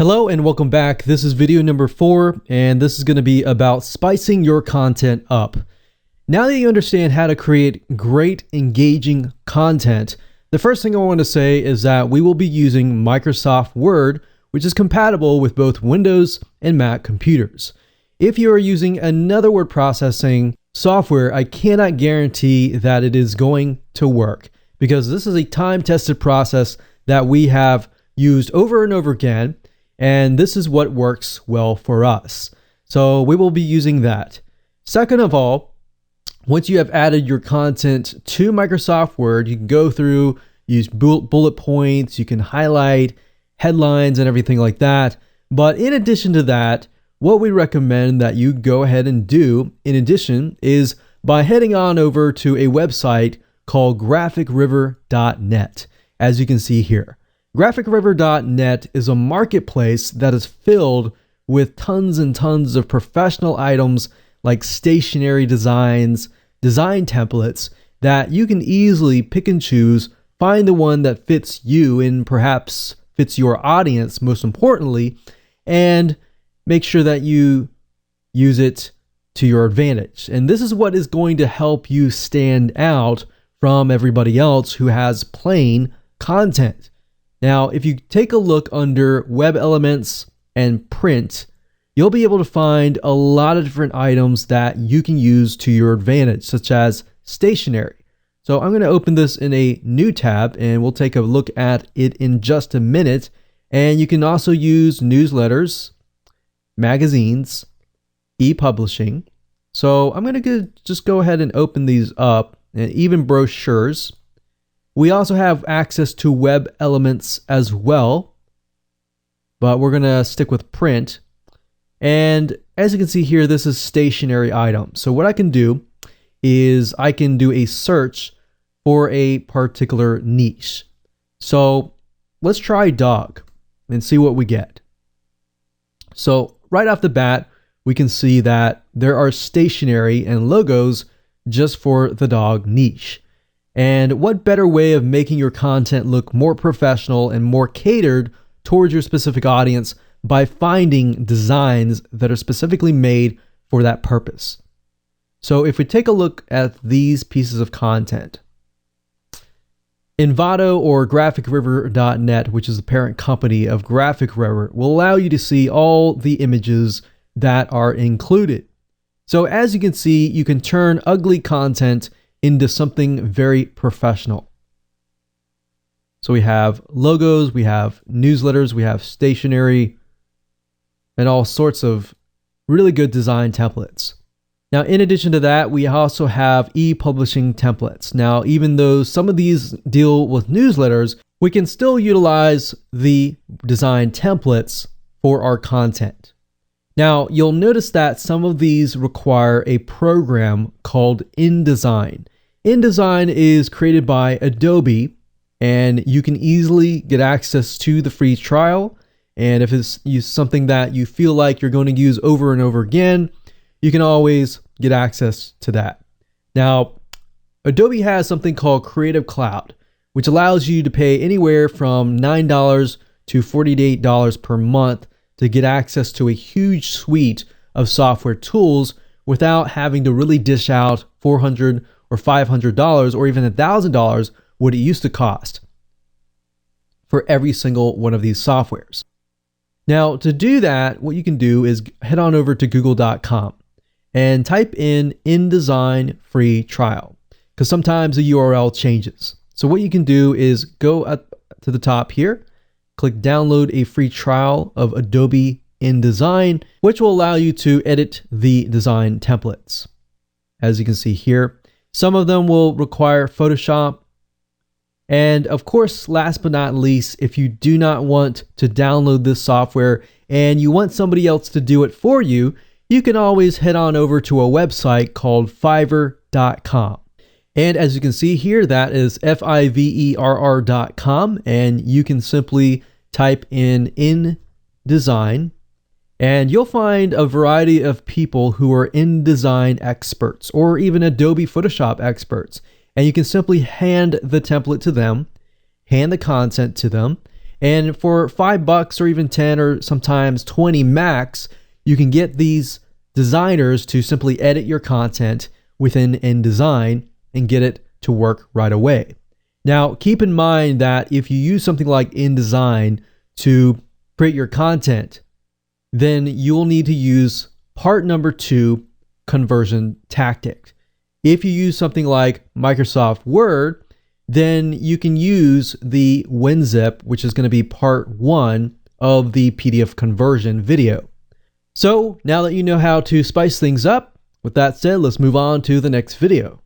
Hello and welcome back. This is video number 4, and this is going to be about spicing your content up. Now that you understand how to create great, engaging content, the first thing I want to say is that we will be using Microsoft Word, which is compatible with both Windows and Mac computers. If you are using another word processing software, I cannot guarantee that it is going to work, because this is a time-tested process that we have used over and over again. And this is what works well for us. So we will be using that. Second of all, once you have added your content to Microsoft Word, you can go through, use bullet points, you can highlight headlines and everything like that. But in addition to that, what we recommend that you go ahead and do in addition is by heading on over to a website called graphicriver.net, as you can see here. Graphicriver.net is a marketplace that is filled with tons and tons of professional items like stationery designs, design templates that you can easily pick and choose, find the one that fits you and perhaps fits your audience most importantly, and make sure that you use it to your advantage. And this is what is going to help you stand out from everybody else who has plain content. Now, if you take a look under web elements and print, you'll be able to find a lot of different items that you can use to your advantage, such as stationery. So I'm going to open this in a new tab and we'll take a look at it in just a minute. And you can also use newsletters, magazines, e-publishing. So I'm going to just go ahead and open these up, and even brochures. We also have access to web elements as well, but we're going to stick with print. And as you can see here, this is stationary items. So what I can do is I can do a search for a particular niche. So let's try dog and see what we get. So right off the bat, we can see that there are stationery and logos just for the dog niche. And what better way of making your content look more professional and more catered towards your specific audience by finding designs that are specifically made for that purpose. So if we take a look at these pieces of content, Envato or graphicriver.net, which is the parent company of GraphicRiver, will allow you to see all the images that are included. So as you can see, you can turn ugly content into something very professional. So we have logos, we have newsletters, we have stationery, and all sorts of really good design templates. Now, in addition to that, we also have e-publishing templates. Now, even though some of these deal with newsletters, we can still utilize the design templates for our content. Now, you'll notice that some of these require a program called InDesign. InDesign is created by Adobe, and you can easily get access to the free trial. And if it's something that you feel like you're going to use over and over again, you can always get access to that. Now, Adobe has something called Creative Cloud, which allows you to pay anywhere from $9 to $48 per month to get access to a huge suite of software tools without having to really dish out $400 or $500 or even $1,000 what it used to cost for every single one of these softwares. Now, to do that, what you can do is head on over to google.com and type in InDesign free trial, because sometimes the URL changes. So what you can do is go up to the top here, click download a free trial of Adobe InDesign, which will allow you to edit the design templates. As you can see here, some of them will require Photoshop. And of course, last but not least, if you do not want to download this software and you want somebody else to do it for you, you can always head on over to a website called Fiverr.com. And as you can see here, that is Fiverr.com, and you can simply type in InDesign, and you'll find a variety of people who are InDesign experts or even Adobe Photoshop experts. And you can simply hand the template to them, hand the content to them, And for $5 or even 10 or sometimes 20 max, you can get these designers to simply edit your content within InDesign and get it to work right away. Now, keep in mind that if you use something like InDesign to create your content, then you'll need to use part number 2, conversion tactic. If you use something like Microsoft Word, then you can use the WinZip, which is going to be part 1 of the PDF conversion video. So now that you know how to spice things up, with that said, let's move on to the next video.